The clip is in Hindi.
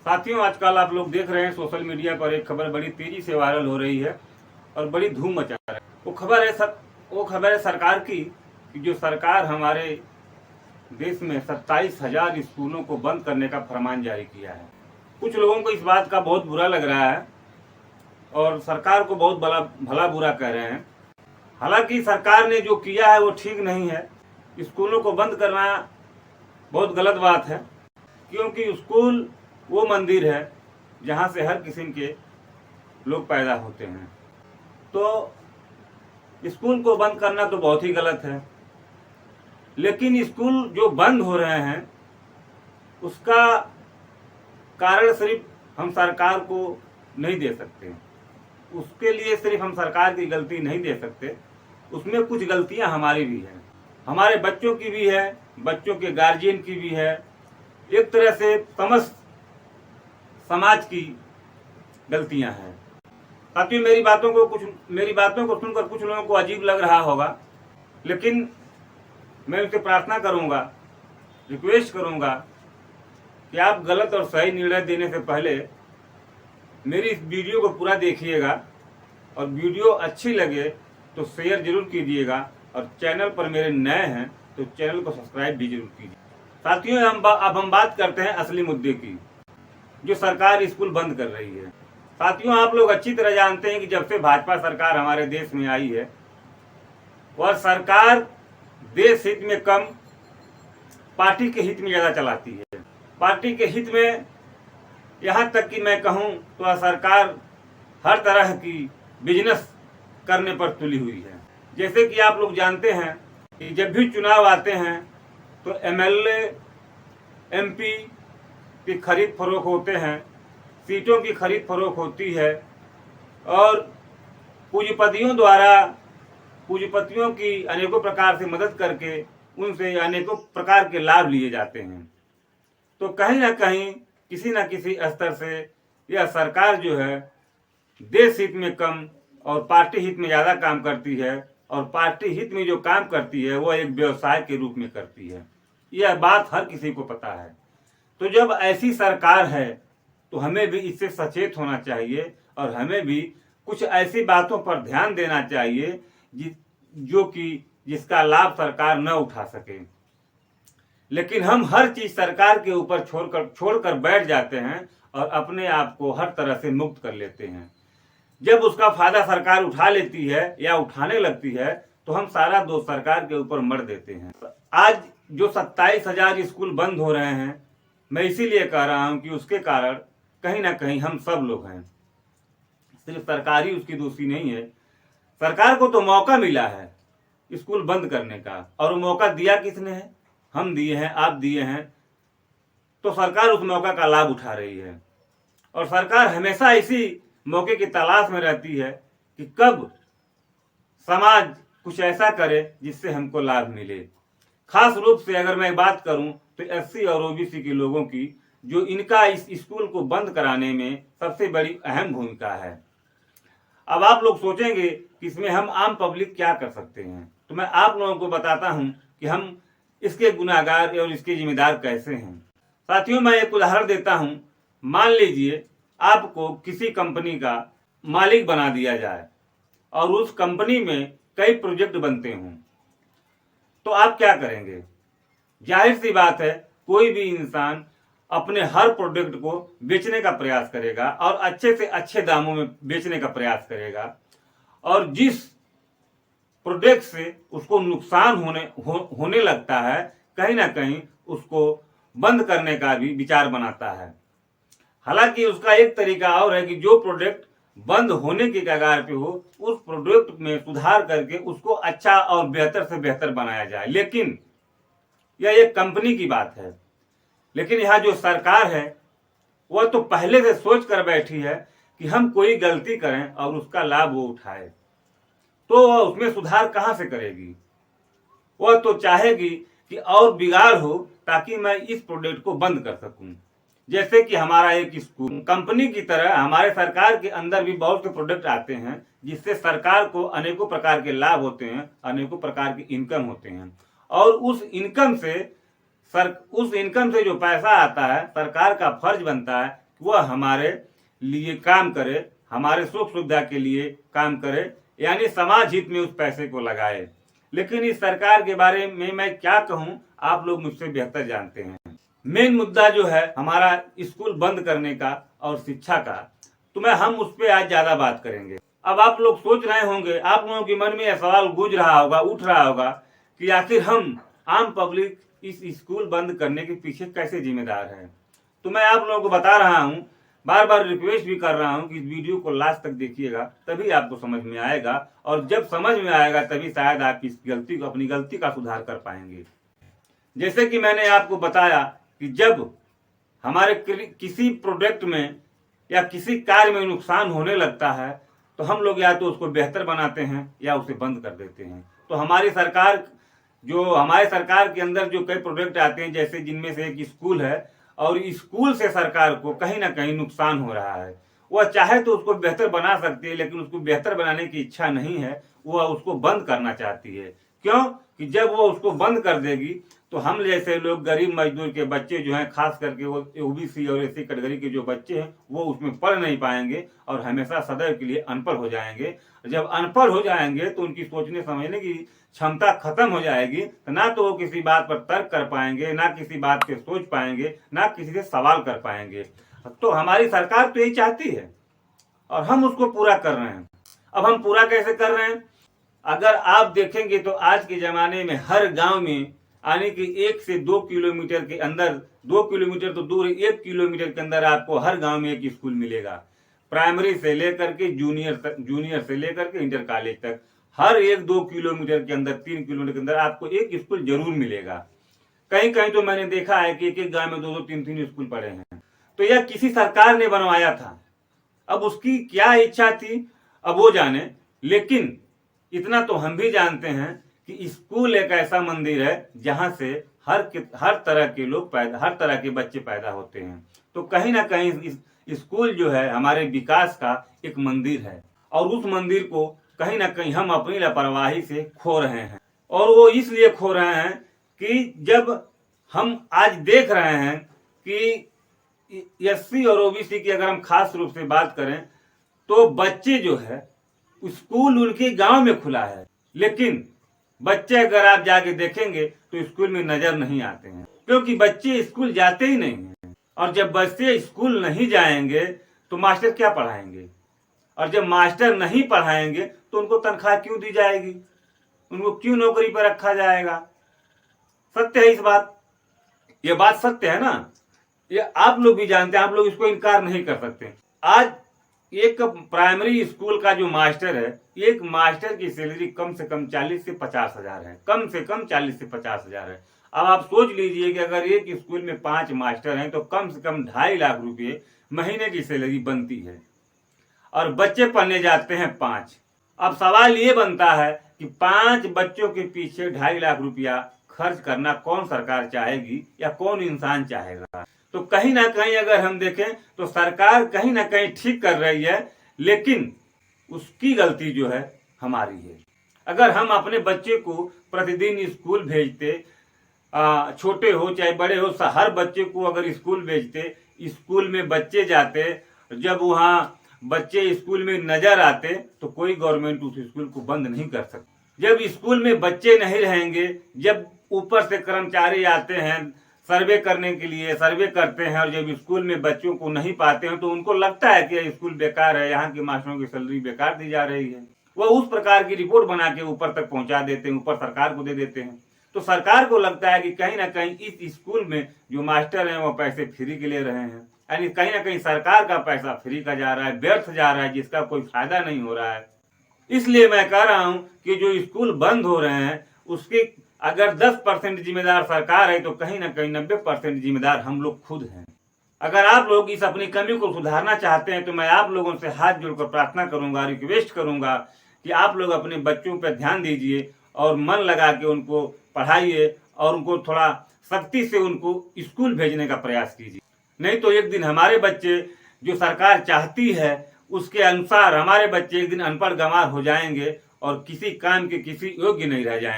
साथियों, आजकल आप लोग देख रहे हैं सोशल मीडिया पर एक खबर बड़ी तेजी से वायरल हो रही है और बड़ी धूम मचा रहा है। वो खबर है सरकार की कि जो सरकार हमारे देश में 27,000 स्कूलों को बंद करने का फरमान जारी किया है। कुछ लोगों को इस बात का बहुत बुरा लग रहा है और सरकार को बहुत भला बुरा कह रहे हैं। हालांकि सरकार ने जो किया है वो ठीक नहीं है। स्कूलों को बंद करना बहुत गलत बात है, क्योंकि स्कूल वो मंदिर है जहाँ से हर किस्म के लोग पैदा होते हैं। तो स्कूल को बंद करना तो बहुत ही गलत है, लेकिन स्कूल जो बंद हो रहे हैं उसका कारण सिर्फ हम सरकार को नहीं दे सकते। उसके लिए सिर्फ हम सरकार की गलती नहीं दे सकते, उसमें कुछ गलतियां हमारी भी हैं, हमारे बच्चों की भी है, बच्चों के गार्जियन की भी है, एक तरह से समस्त समाज की गलतियां हैं। साथियों, मेरी बातों को सुनकर कुछ लोगों को अजीब लग रहा होगा, लेकिन मैं उनसे प्रार्थना करूंगा, रिक्वेस्ट करूंगा कि आप गलत और सही निर्णय देने से पहले मेरी इस वीडियो को पूरा देखिएगा और वीडियो अच्छी लगे तो शेयर जरूर कीजिएगा और चैनल पर मेरे नए हैं तो चैनल को सब्सक्राइब भी जरूर कीजिए। साथियों, अब हम बात करते हैं असली मुद्दे की, जो सरकार स्कूल बंद कर रही है। साथियों, आप लोग अच्छी तरह जानते हैं कि जब से भाजपा सरकार हमारे देश में आई है, वह सरकार देश हित में कम पार्टी के हित में ज़्यादा चलाती है। पार्टी के हित में यहाँ तक कि मैं कहूँ तो वह सरकार हर तरह की बिजनेस करने पर तुली हुई है। जैसे कि आप लोग जानते हैं कि जब भी चुनाव आते हैं तो एमएलए एमपी की खरीद फरोख्त होते हैं, सीटों की खरीद फरोख्त होती है और पूंजीपतियों की अनेकों प्रकार से मदद करके उनसे अनेकों प्रकार के लाभ लिए जाते हैं। तो कहीं ना कहीं किसी न किसी स्तर से यह सरकार जो है देश हित में कम और पार्टी हित में ज़्यादा काम करती है, और पार्टी हित में जो काम करती है वह एक व्यवसाय के रूप में करती है। यह बात हर किसी को पता है। तो जब ऐसी सरकार है तो हमें भी इससे सचेत होना चाहिए और हमें भी कुछ ऐसी बातों पर ध्यान देना चाहिए जिसका लाभ सरकार न उठा सके। लेकिन हम हर चीज सरकार के ऊपर छोड़कर बैठ जाते हैं और अपने आप को हर तरह से मुक्त कर लेते हैं। जब उसका फायदा सरकार उठा लेती है या उठाने लगती है तो हम सारा दोष सरकार के ऊपर मर देते हैं। आज जो 27,000 स्कूल बंद हो रहे हैं, मैं इसीलिए कह रहा हूं कि उसके कारण कहीं ना कहीं हम सब लोग हैं। सिर्फ सरकार ही उसकी दोषी नहीं है। सरकार को तो मौका मिला है स्कूल बंद करने का, और वो मौका दिया किसने है? हम दिए हैं, आप दिए हैं। तो सरकार उस मौका का लाभ उठा रही है और सरकार हमेशा इसी मौके की तलाश में रहती है कि कब समाज कुछ ऐसा करे जिससे हमको लाभ मिले। खास रूप से अगर मैं बात करूं तो एससी और ओबीसी के लोगों की, जो इनका इस स्कूल को बंद कराने में सबसे बड़ी अहम भूमिका है। अब आप लोग सोचेंगे कि इसमें हम आम पब्लिक क्या कर सकते हैं, तो मैं आप लोगों को बताता हूं कि हम इसके गुनाहगार और इसके जिम्मेदार कैसे हैं। साथियों, मैं एक उदाहरण देता हूं। मान लीजिए आपको किसी कंपनी का मालिक बना दिया जाए और उस कंपनी में कई प्रोजेक्ट बनते हों, तो आप क्या करेंगे? जाहिर सी बात है, कोई भी इंसान अपने हर प्रोडक्ट को बेचने का प्रयास करेगा और अच्छे से अच्छे दामों में बेचने का प्रयास करेगा, और जिस प्रोडक्ट से उसको नुकसान होने लगता है, कहीं ना कहीं उसको बंद करने का भी विचार बनाता है। हालांकि उसका एक तरीका और है कि जो प्रोडक्ट बंद होने की कगार पे हो, उस प्रोडक्ट में सुधार करके उसको अच्छा और बेहतर से बेहतर बनाया जाए। लेकिन यह एक कंपनी की बात है। लेकिन यहाँ जो सरकार है वह तो पहले से सोच कर बैठी है कि हम कोई गलती करें और उसका लाभ वो उठाए, तो वह उसमें सुधार कहाँ से करेगी? वह तो चाहेगी कि और बिगाड़ हो ताकि मैं इस प्रोडक्ट को बंद कर सकूं। जैसे कि हमारा एक स्कूल कंपनी की तरह हमारे सरकार के अंदर भी बहुत से प्रोडक्ट आते हैं जिससे सरकार को अनेकों प्रकार के लाभ होते हैं, अनेकों प्रकार के इनकम होते हैं, और उस इनकम से जो पैसा आता है, सरकार का फर्ज बनता है वह हमारे लिए काम करे, हमारे सुख सुविधा के लिए काम करे, यानी समाज हित में उस पैसे को लगाए। लेकिन इस सरकार के बारे में मैं क्या कहूं, आप लोग मुझसे बेहतर जानते हैं। मेन मुद्दा जो है हमारा स्कूल बंद करने का और शिक्षा का, तो हम उस पर आज ज्यादा बात करेंगे। अब आप लोग सोच रहे होंगे, आप लोगों के मन में यह सवाल गूंज रहा होगा, उठ रहा होगा कि आखिर हम आम पब्लिक इस स्कूल बंद करने के पीछे कैसे जिम्मेदार है। तो मैं आप लोगों को बता रहा हूं, बार बार रिक्वेस्ट भी कर रहा हूं कि इस वीडियो को लास्ट तक देखिएगा, तभी आपको समझ में आएगा, और जब समझ में आएगा तभी शायद आप इस गलती को, अपनी गलती का सुधार कर पाएंगे। जैसे कि मैंने आपको बताया कि जब हमारे किसी प्रोडक्ट में या किसी कार्य में नुकसान होने लगता है तो हम लोग या तो उसको बेहतर बनाते हैं या उसे बंद कर देते हैं। तो हमारी सरकार, हमारे सरकार के अंदर जो कई प्रोडक्ट आते हैं, जैसे जिनमें से एक स्कूल है, और स्कूल से सरकार को कहीं ना कहीं नुकसान हो रहा है। वह चाहे तो उसको बेहतर बना सकती है, लेकिन उसको बेहतर बनाने की इच्छा नहीं है, वह उसको बंद करना चाहती है। क्यों कि जब वो उसको बंद कर देगी तो हम जैसे लोग, गरीब मजदूर के बच्चे जो हैं, खास करके वो ओबीसी और एससी कैटेगरी के जो बच्चे हैं, वो उसमें पढ़ नहीं पाएंगे और हमेशा सदैव के लिए अनपढ़ हो जाएंगे। जब अनपढ़ हो जाएंगे तो उनकी सोचने समझने की क्षमता खत्म हो जाएगी, तो ना तो वो किसी बात पर तर्क कर पाएंगे, ना किसी बात पे सोच पाएंगे, ना किसी से सवाल कर पाएंगे। तो हमारी सरकार तो यही चाहती है और हम उसको पूरा कर रहे हैं। अब हम पूरा कैसे कर रहे हैं? अगर आप देखेंगे तो आज के जमाने में हर गांव में, यानी कि 1 से 2 किलोमीटर के अंदर, 2 किलोमीटर तो दूर, 1 किलोमीटर के अंदर आपको हर गांव में एक स्कूल मिलेगा। प्राइमरी से लेकर के जूनियर से लेकर के इंटर कॉलेज तक, हर 1-2 किलोमीटर के अंदर, 3 किलोमीटर के अंदर आपको एक स्कूल जरूर मिलेगा। कहीं कहीं तो मैंने देखा है कि एक गांव में 2-2, 3-3 स्कूल पड़े हैं। तो यह किसी सरकार ने बनवाया था, अब उसकी क्या इच्छा थी अब वो जाने। लेकिन इतना तो हम भी जानते हैं कि स्कूल एक ऐसा मंदिर है जहां से हर तरह के लोग हर तरह के बच्चे पैदा होते हैं। तो कहीं ना कहीं स्कूल जो है हमारे विकास का एक मंदिर है, और उस मंदिर को कहीं ना कहीं हम अपनी लापरवाही से खो रहे हैं। और वो इसलिए खो रहे हैं कि जब हम आज देख रहे हैं कि एससी और ओबीसी की अगर हम खास रूप से बात करें तो बच्चे जो है, स्कूल उनके गांव में खुला है, लेकिन बच्चे अगर आप जाके देखेंगे तो स्कूल में नजर नहीं आते हैं, क्योंकि बच्चे स्कूल जाते ही नहीं हैं। और जब बच्चे स्कूल नहीं जाएंगे तो मास्टर क्या पढ़ाएंगे, और जब मास्टर नहीं पढ़ाएंगे तो उनको तनख्वाह क्यों दी जाएगी, उनको क्यों नौकरी पर रखा जाएगा? सत्य है इस बात, ये बात सत्य है ना, ये आप लोग भी जानते हैं, आप लोग इसको इनकार नहीं कर सकते। आज एक प्राइमरी स्कूल का जो मास्टर है, एक मास्टर की सैलरी कम से कम 40 से 50 हजार है, कम से कम 40 से 50 हजार है। अब आप सोच लीजिए कि अगर एक स्कूल में 5 मास्टर हैं तो कम से कम 2.5 लाख रुपए महीने की सैलरी बनती है, और बच्चे पढ़ने जाते हैं 5। अब सवाल ये बनता है कि 5 बच्चों के पीछे 2.5 लाख रुपया खर्च करना कौन सरकार चाहेगी या कौन इंसान चाहेगा? तो कहीं ना कहीं अगर हम देखें तो सरकार कहीं ना कहीं ठीक कर रही है, लेकिन उसकी गलती जो है हमारी है। अगर हम अपने बच्चे को प्रतिदिन स्कूल भेजते, छोटे हो चाहे बड़े हो, हर बच्चे को अगर स्कूल भेजते, स्कूल में बच्चे जाते, जब वहाँ बच्चे स्कूल में नजर आते तो कोई गवर्नमेंट उस स्कूल को बंद नहीं कर सकती। जब स्कूल में बच्चे नहीं रहेंगे, जब ऊपर से कर्मचारी आते हैं सर्वे करने के लिए, सर्वे करते हैं, और जब स्कूल में बच्चों को नहीं पाते हैं तो उनको लगता है कि स्कूल बेकार है, यहाँ के मास्टरों की सैलरी बेकार दी जा रही है। वह उस प्रकार की रिपोर्ट बना के ऊपर तक पहुंचा देते हैं, ऊपर सरकार को दे देते हैं। तो सरकार को लगता है कि कहीं ना कहीं इस स्कूल में जो मास्टर हैं वो पैसे फ्री के ले रहे हैं, यानी कहीं ना कहीं सरकार का पैसा फ्री का जा रहा है, व्यर्थ जा रहा है, जिसका कोई फायदा नहीं हो रहा है। इसलिए मैं कह रहा हूं कि जो स्कूल बंद हो रहे हैं उसके अगर 10% जिम्मेदार सरकार है तो कहीं ना कहीं 90% जिम्मेदार हम लोग खुद हैं। अगर आप लोग इस अपनी कमी को सुधारना चाहते हैं तो मैं आप लोगों से हाथ जोड़कर प्रार्थना करूंगा, रिक्वेस्ट करूंगा कि आप लोग अपने बच्चों पर ध्यान दीजिए और मन लगा के उनको पढ़ाइए, और उनको थोड़ा सख्ती से उनको स्कूल भेजने का प्रयास कीजिए। नहीं तो एक दिन हमारे बच्चे, जो सरकार चाहती है उसके अनुसार हमारे बच्चे एक दिन अनपढ़ गंवार हो जाएंगे और किसी काम के किसी योग्य नहीं रह जाएंगे।